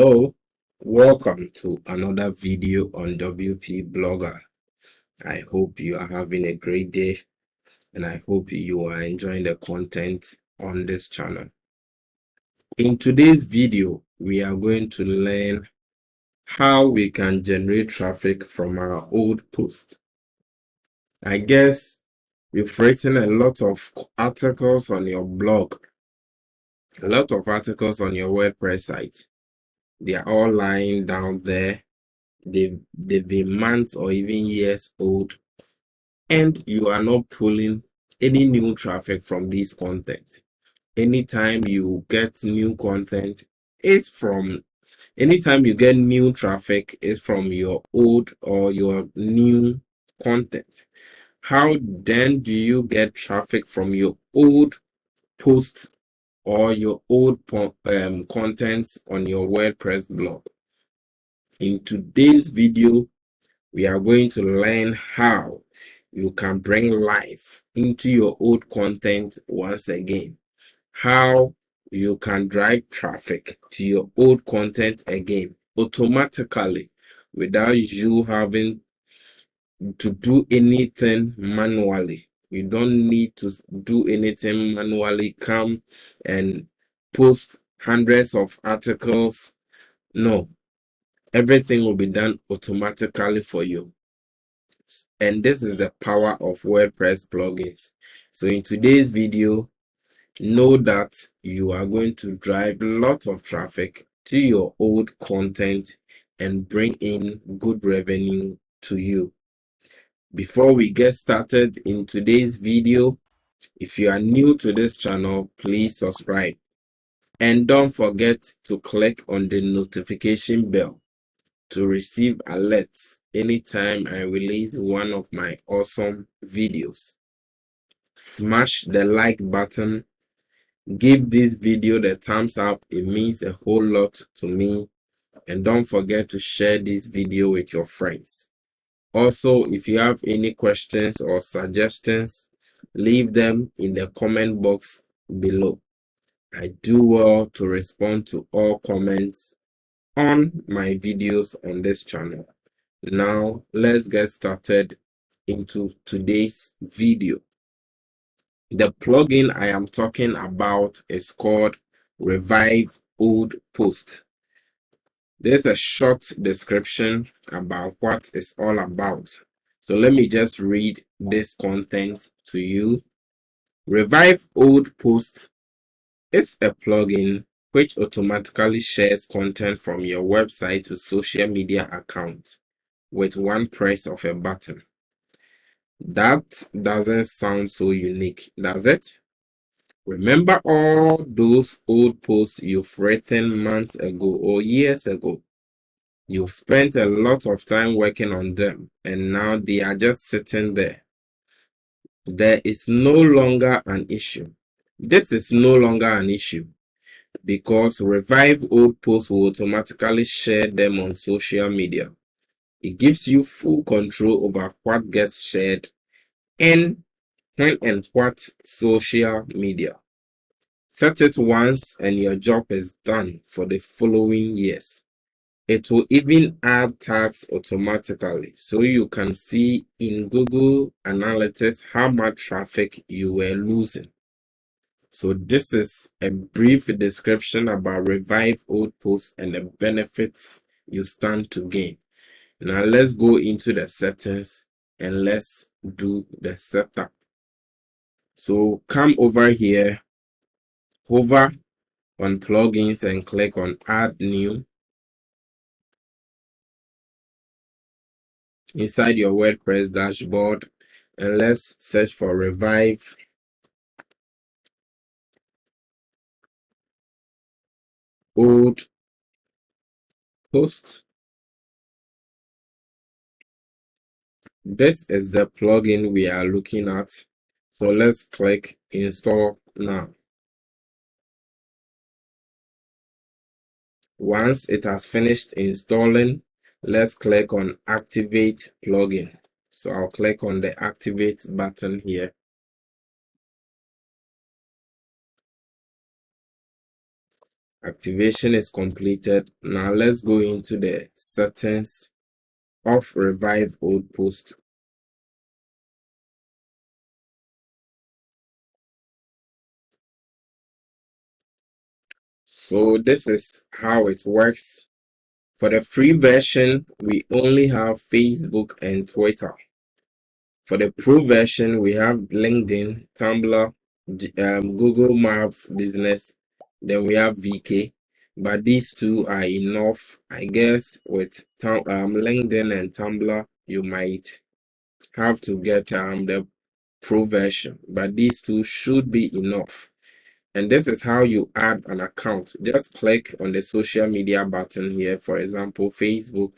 Hello, welcome to another video on WP Blogger. I hope you are having a great day and I hope you are enjoying the content on this channel. In today's video, we are going to learn how we can generate traffic from our old post. I guess you've written a lot of articles on your blog, a lot of articles on your WordPress site. They are all lying down there. They've been months or even years old, and you are not pulling any new traffic from this content. Anytime you get new content, anytime you get new traffic is from your old or your new content. How then do you get traffic from your old posts or your old contents on your WordPress blog? In today's video, we are going to learn how you can bring life into your old content once again. How you can drive traffic to your old content again automatically without you having to do anything manually. You don't need to do anything manually. Come and post hundreds of articles. No. Everything will be done automatically for you. And this is the power of WordPress plugins. So in today's video, know that you are going to drive a lot of traffic to your old content and bring in good revenue to you. Before we get started in today's video, if you are new to this channel, please subscribe. And don't forget to click on the notification bell to receive alerts anytime I release one of my awesome videos. Smash the like button. Give this video the thumbs up. It means a whole lot to me. And don't forget to share this video with your friends. Also, if you have any questions or suggestions, leave them in the comment box below. I do well to respond to all comments on my videos on this channel. Now let's get started into today's video. The plugin I am talking about is called Revive Old Post. There's a short description about what it's all about. So let me just read this content to you. Revive Old Post is a plugin which automatically shares content from your website to social media accounts with one press of a button. That doesn't sound so unique, does it? Remember all those old posts you've written months ago or years ago? You've spent a lot of time working on them and now they are just sitting there. There is no longer an issue. This is no longer an issue, because Revive Old Posts will automatically share them on social media. It gives you full control over what gets shared and when and what social media. Set it once and your job is done for the following years. It will even add tags automatically so you can see in Google Analytics how much traffic you were losing. So this is a brief description about Revive Old Posts and the benefits you stand to gain. Now let's go into the settings and let's do the setup. So come over here, hover on plugins and click on add new. Inside your WordPress dashboard, and let's search for Revive Old Post. This is the plugin we are looking at. So let's click install now. Once it has finished installing, let's click on activate plugin. So I'll click on the activate button here. Activation is completed. Now let's go into the settings of Revive Old Post. So this is how it works. For the free version, we only have Facebook and Twitter. For the pro version, we have LinkedIn, Tumblr, Google Maps Business, then we have VK. But these two are enough. I guess with LinkedIn and Tumblr, you might have to get the pro version, but these two should be enough. And this is how you add an account. Just click on the social media button here, for example, Facebook,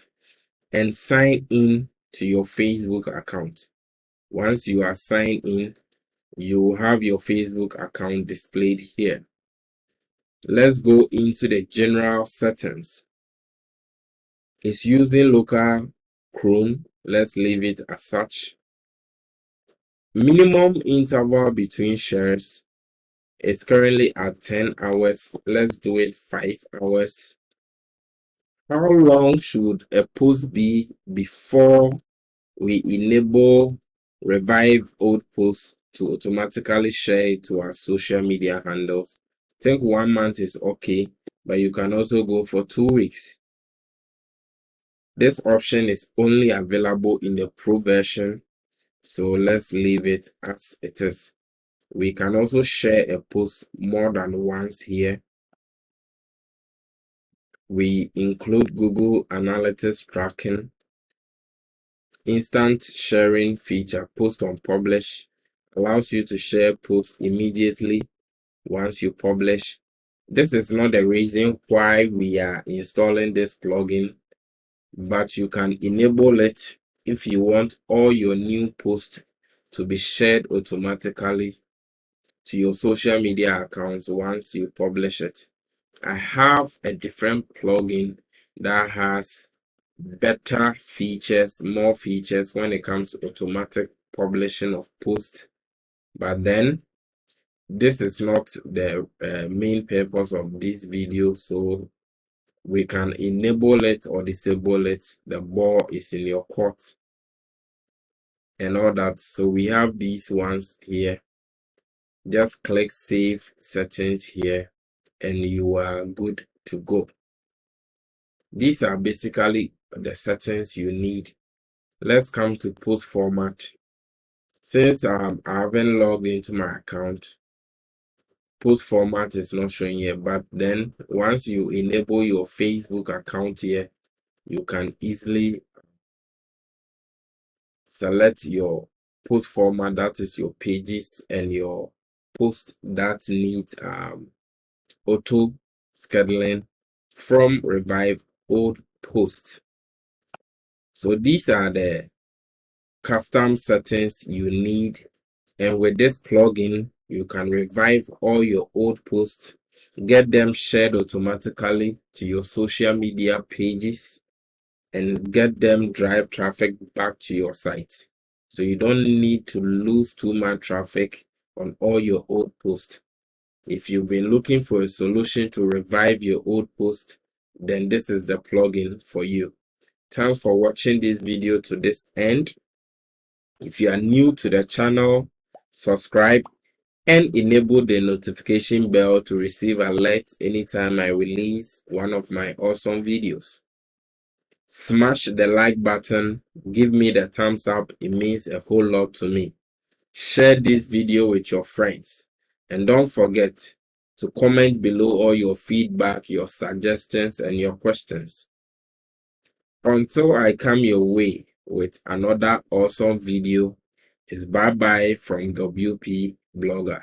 and sign in to your Facebook account. Once you are signed in, you will have your Facebook account displayed here. Let's go into the general settings. It's using local Chrome. Let's leave it as such. Minimum interval between shares is currently at 10 hours. Let's do it 5 hours. How long should a post be before we enable Revive Old Posts to automatically share it to our social media handles? I think 1 month is okay, but you can also go for 2 weeks. This option is only available in the pro version, so let's leave it as it is. We can also share a post more than once here. We include Google Analytics tracking, instant sharing feature. Post on publish allows you to share posts immediately once you publish. This is not the reason why we are installing this plugin, but you can enable it if you want all your new posts to be shared automatically to your social media accounts once you publish it. I have a different plugin that has better features, more features when it comes to automatic publishing of posts. But then this is not the main purpose of this video, so we can enable it or disable it. The ball is in your court and all that. So we have these ones here. Just click save settings here and you are good to go. These are basically the settings you need. Let's come to post format. Since I haven't logged into my account, post format is not showing here, but then once you enable your Facebook account here, you can easily select your post format, that is your pages and your post that need auto scheduling from Revive Old Post. So these are the custom settings you need, and with this plugin you can revive all your old posts, get them shared automatically to your social media pages, and get them drive traffic back to your site, so you don't need to lose too much traffic on all your old posts. If you've been looking for a solution to revive your old post, then this is the plugin for you. Thanks for watching this video to this end. If you are new to the channel, subscribe and enable the notification bell to receive alerts anytime I release one of my awesome videos. Smash the like button, give me the thumbs up, it means a whole lot to me. Share this video with your friends, and don't forget to comment below all your feedback, your suggestions, and your questions. Until I come your way with another awesome video, it's bye bye from WP Blogger.